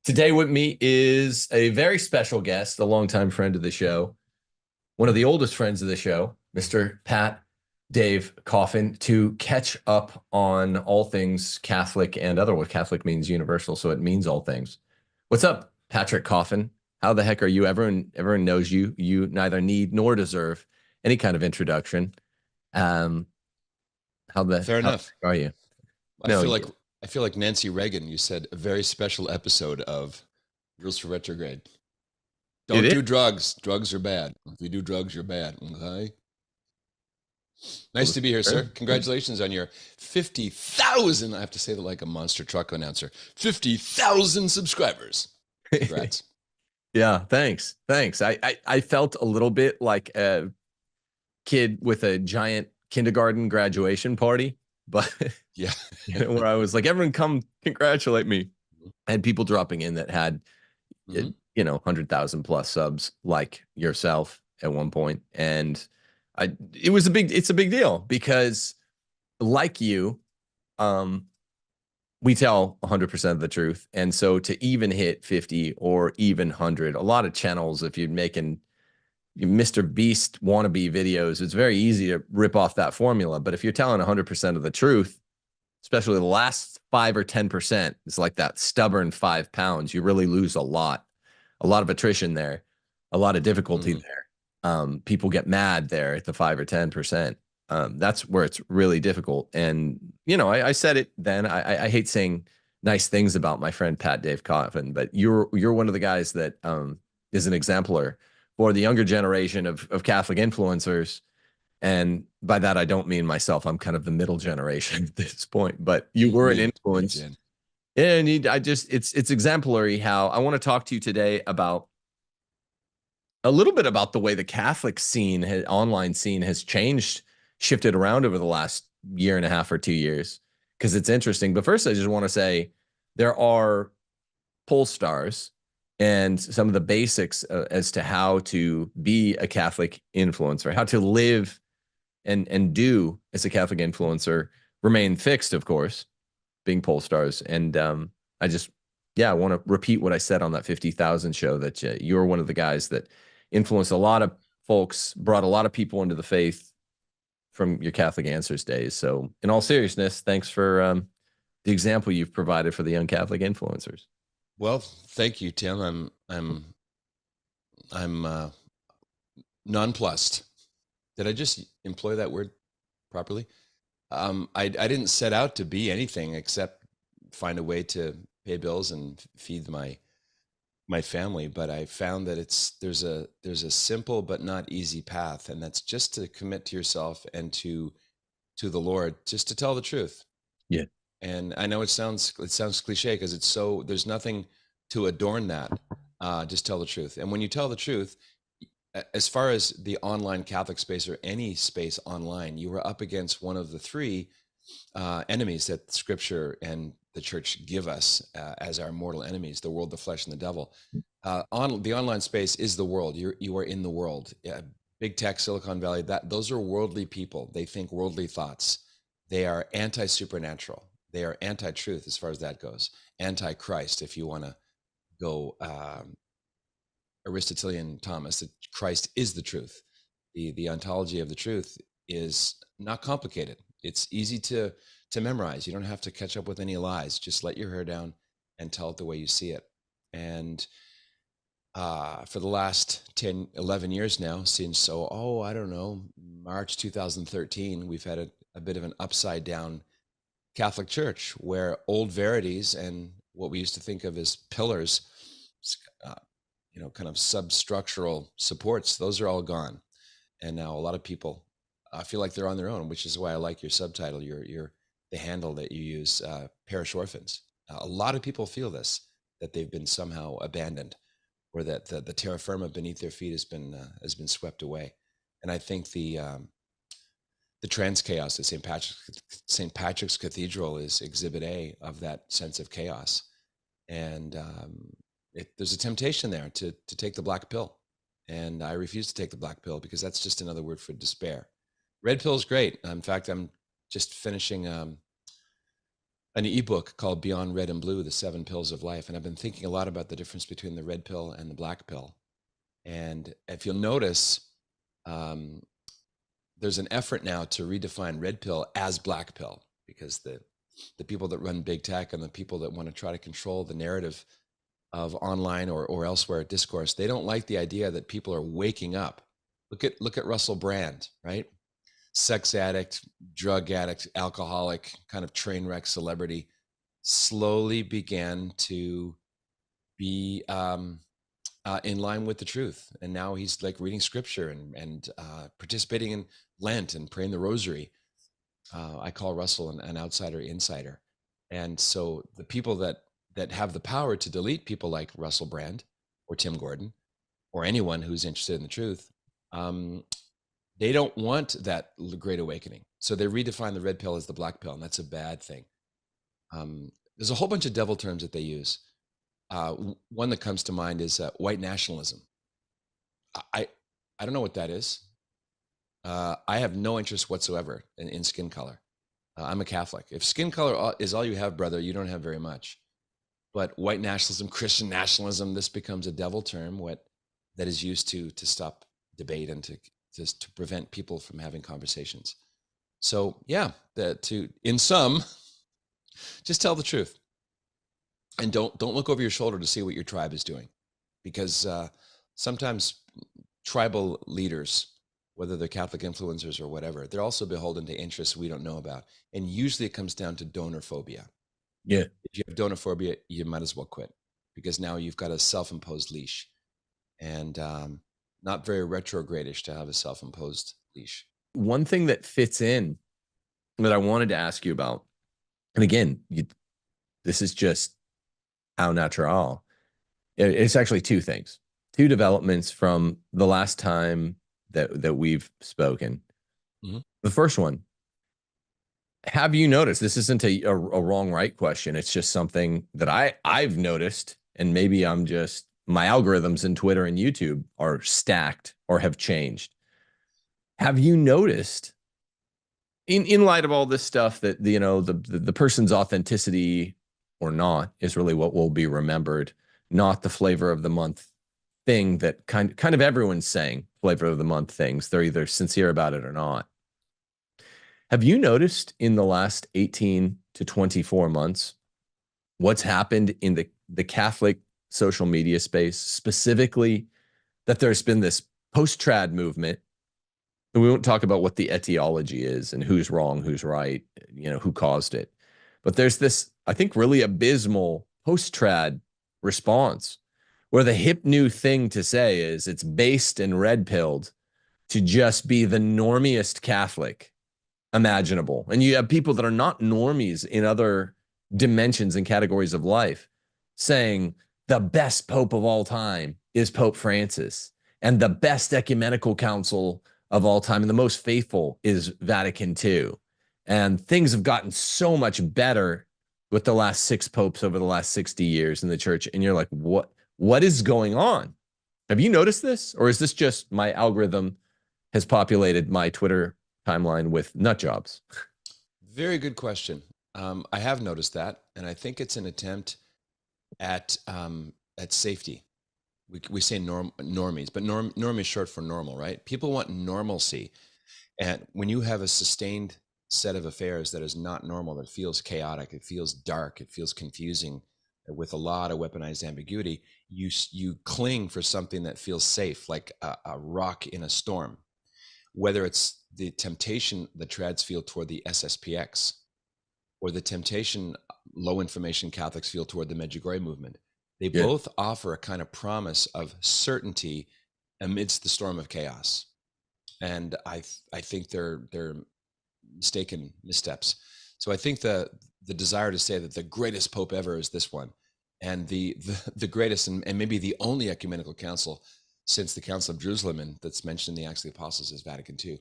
Today with me is a very special guest, a longtime friend of the show, one of the oldest friends of the show, Mr. Pat Dave Coffin, to catch up on all things Catholic and otherwise. Catholic means universal, so it means all things. What's up, Patrick Coffin? How the heck are you? Everyone knows you. You neither need nor deserve any kind of introduction. Um, Fair how enough. are you? I No, feel like I feel like Nancy Reagan. You said a very special episode of Rules for Retrograde. it Don't is. do drugs. Drugs are bad. If you do drugs, you're bad. Okay. Nice to be here, sir. Congratulations on your 50,000. I have to say that like a monster truck announcer. 50,000 subscribers. Congrats. Yeah, thanks. Thanks. I felt a little bit like a kid with a giant kindergarten graduation party, but Yeah. where I was like, everyone come congratulate me. I had people dropping in that had, Mhm. 100,000 plus subs like yourself at one point. And it's a big deal because like you, um, we tell 100% of the truth. And so to even hit 50 or even 100, a lot of channels, if you're making Mr. Beast wannabe videos, it's very easy to rip off that formula. But if you're telling 100% of the truth, especially the last 5 or 10%, it's like that stubborn 5 pounds, you really lose a lot of attrition there, a lot of difficulty Mhm. there. People get mad there at the 5 or 10%. That's where it's really difficult. And, I said it then. I hate saying nice things about my friend Pat Dave Coffin, but you're one of the guys that is an exemplar for the younger generation of Catholic influencers. And by that, I don't mean myself. I'm kind of the middle generation at this point, but you were an Me, influence. Jen. And it's exemplary how I want to talk to you today about a little bit about the way the Catholic scene, online scene has changed, shifted around over the last year and a half or 2 years, because it's interesting. But first, I just want to say there are poll stars and some of the basics as to how to be a Catholic influencer, how to live and do as a Catholic influencer remain fixed, of course, being poll stars. And I just, yeah, I want to repeat what I said on that 50,000 show that you're one of the guys that influenced a lot of folks, brought a lot of people into the faith from your Catholic Answers days. So, in all seriousness, thanks for the example you've provided for the young Catholic influencers. Well, thank you, Tim. I'm nonplussed. Did I just employ that word properly? I didn't set out to be anything except find a way to pay bills and feed my family. But I found that there's a simple but not easy path, and that's just to commit to yourself and to the Lord, just to tell the truth. Yeah. And I know it sounds cliche because it's so there's nothing to adorn that. Just tell the truth, and when you tell the truth, as far as the online Catholic space or any space online, you are up against one of the three enemies that Scripture and the Church give us as our mortal enemies: the world, the flesh, and the devil. On the online space is the world. You are in the world. Big tech, Silicon Valley. Those are worldly people. They think worldly thoughts. They are anti-supernatural. They are anti-truth as far as that goes. Anti-Christ, if you want to go Aristotelian Thomas, that Christ is the truth. The ontology of the truth is not complicated. It's easy to memorize. You don't have to catch up with any lies. Just let your hair down and tell it the way you see it. And for the last 10, 11 years now, since, I don't know, March 2013, we've had a bit of an upside down Catholic Church where old verities and what we used to think of as pillars, uh, kind of substructural supports, those are all gone. And now a lot of people feel like they're on their own, which is why I like your subtitle, the handle that you use, parish orphans. A lot of people feel this, that they've been somehow abandoned, or that the terra firma beneath their feet has been swept away. And I think the trans chaos at St. Patrick's Cathedral is exhibit A of that sense of chaos. And there's a temptation there to take the black pill. And I refuse to take the black pill because that's just another word for despair. Red pill is great. In fact, I'm just finishing an ebook called Beyond Red and Blue: The Seven Pills of Life, and I've been thinking a lot about the difference between the red pill and the black pill. And if you'll notice, um, there's an effort now to redefine red pill as black pill, because the people that run big tech and the people that want to try to control the narrative of online or elsewhere discourse, they don't like the idea that people are waking up. Look at Russell Brand, right? Sex addict, drug addict, alcoholic, kind of train wreck celebrity, slowly began to be in line with the truth. And now he's like reading scripture and participating in Lent and praying the rosary. I call Russell an outsider insider. And so the people that have the power to delete people like Russell Brand or Tim Gordon or anyone who's interested in the truth, they don't want that great awakening. So they redefine the red pill as the black pill, and that's a bad thing. There's a whole bunch of devil terms that they use. One that comes to mind is white nationalism. I don't know what that is. I have no interest whatsoever in skin color. I'm a Catholic. If skin color is all you have, brother, you don't have very much. But white nationalism, Christian nationalism, this becomes a devil term that is used to stop debate and to prevent people from having conversations. So yeah, in sum, just tell the truth, and don't look over your shoulder to see what your tribe is doing, because sometimes tribal leaders, whether they're Catholic influencers or whatever, they're also beholden to interests we don't know about, and usually it comes down to donor phobia. Yeah. If you have donor phobia, you might as well quit, because now you've got a self-imposed leash, and not very retrogradish to have a self-imposed leash. One thing that fits in that I wanted to ask you about, and again, this is just au natural. It's actually two things, two developments from the last time that we've spoken. Mm-hmm. The first one, have you noticed, this isn't a wrong right question, it's just something that I've noticed, and maybe my algorithms in Twitter and YouTube are stacked or have changed. Have you noticed, in light of all this stuff, that the person's authenticity or not is really what will be remembered, not the flavor of the month thing that kind of everyone's saying, flavor of the month things. They're either sincere about it or not. Have you noticed in the last 18 to 24 months what's happened in the Catholic social media space, specifically that there's been this post-trad movement? And we won't talk about what the etiology is and who's wrong, who's right, who caused it. But there's this, I think, really abysmal post-trad response where the hip new thing to say is it's based and red-pilled to just be the normiest Catholic imaginable. And you have people that are not normies in other dimensions and categories of life saying the best pope of all time is Pope Francis, and the best ecumenical council of all time and the most faithful is Vatican II. And things have gotten so much better with the last 6 popes over the last 60 years in the church. And you're like, what is going on? Have you noticed this? Or is this just my algorithm has populated my Twitter timeline with nut jobs? Very good question. I have noticed that, and I think it's an attempt at safety. We say normies, but norm is short for normal, right? People want normalcy, and when you have a sustained set of affairs that is not normal, that feels chaotic, it feels dark, it feels confusing, with a lot of weaponized ambiguity, you cling for something that feels safe, like a rock in a storm. Whether it's the temptation the trads feel toward the SSPX, or the temptation low information Catholics feel toward the Medjugorje movement, they both offer a kind of promise of certainty amidst the storm of chaos. And I think they're mistaken missteps. So I think the desire to say that the greatest pope ever is this one, and the greatest and maybe the only ecumenical council since the Council of Jerusalem, and that's mentioned in the Acts of the Apostles, is Vatican II.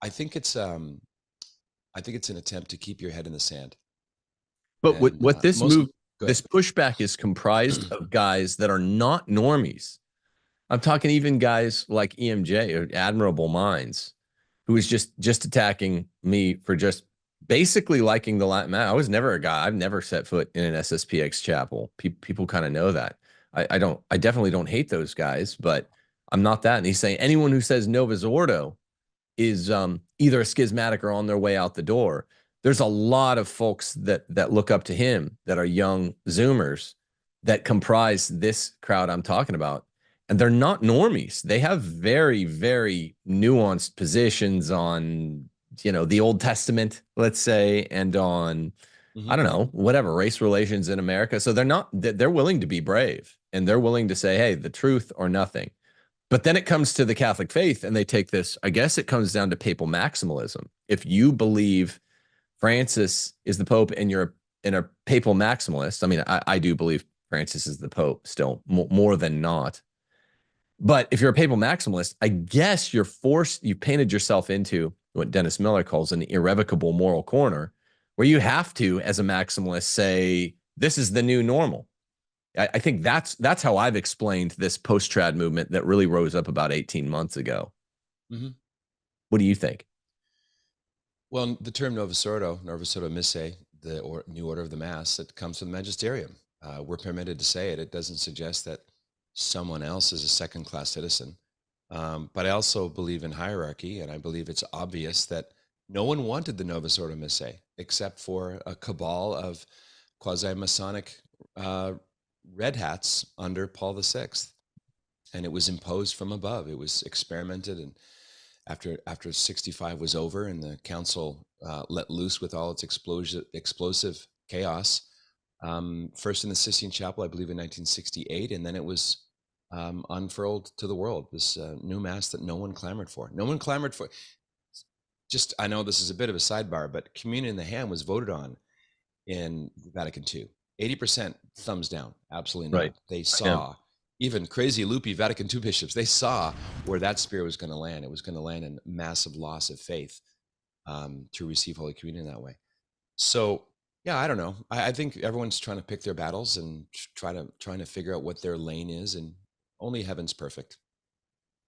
I think it's an attempt to keep your head in the sand. But what this pushback is comprised of guys that are not normies. I'm talking even guys like EMJ or Admirable Minds, who is just attacking me for just basically liking the Latin Mass. I was never a guy. I've never set foot in an SSPX chapel. People kind of know that. I don't. I definitely don't hate those guys, but I'm not that. And he's saying anyone who says Novus Ordo is either a schismatic or on their way out the door. There's a lot of folks that look up to him that are young Zoomers that comprise this crowd I'm talking about, and they're not normies. They have very, very nuanced positions on, the Old Testament, let's say, and on, I don't know, whatever, race relations in America. So they're willing to be brave, and they're willing to say, hey, the truth or nothing. But then it comes to the Catholic faith, and they take this, I guess it comes down to papal maximalism. If you believe Francis is the Pope and you're a papal maximalist, I mean, I do believe Francis is the Pope still, more than not. But if you're a papal maximalist, I guess you've painted yourself into what Dennis Miller calls an irrevocable moral corner, where you have to, as a maximalist, say, this is the new normal. I think that's how I've explained this post-trad movement that really rose up about 18 months ago. What do you think? Well, the term Novus Ordo Missae, the new order of the Mass, it comes from the magisterium. We're permitted to say it. It doesn't suggest that someone else is a second-class citizen. But I also believe in hierarchy, and I believe it's obvious that no one wanted the Novus Ordo Missae except for a cabal of quasi-Masonic red hats under Paul VI. And it was imposed from above. It was experimented, and after 65 was over and the council let loose with all its explosive chaos, first in the Sistine Chapel, I believe in 1968, and then it was unfurled to the world, this new Mass that no one clamored for. No one clamored for. Just, I know this is a bit of a sidebar, but communion in the hand was voted on in Vatican II. 80% thumbs down, absolutely not. Right. They saw, even crazy loopy Vatican II bishops, they saw where that spirit was going to land. It was going to land in massive loss of faith to receive Holy Communion that way. So yeah, I don't know. I think everyone's trying to pick their battles and trying to figure out what their lane is, and only heaven's perfect.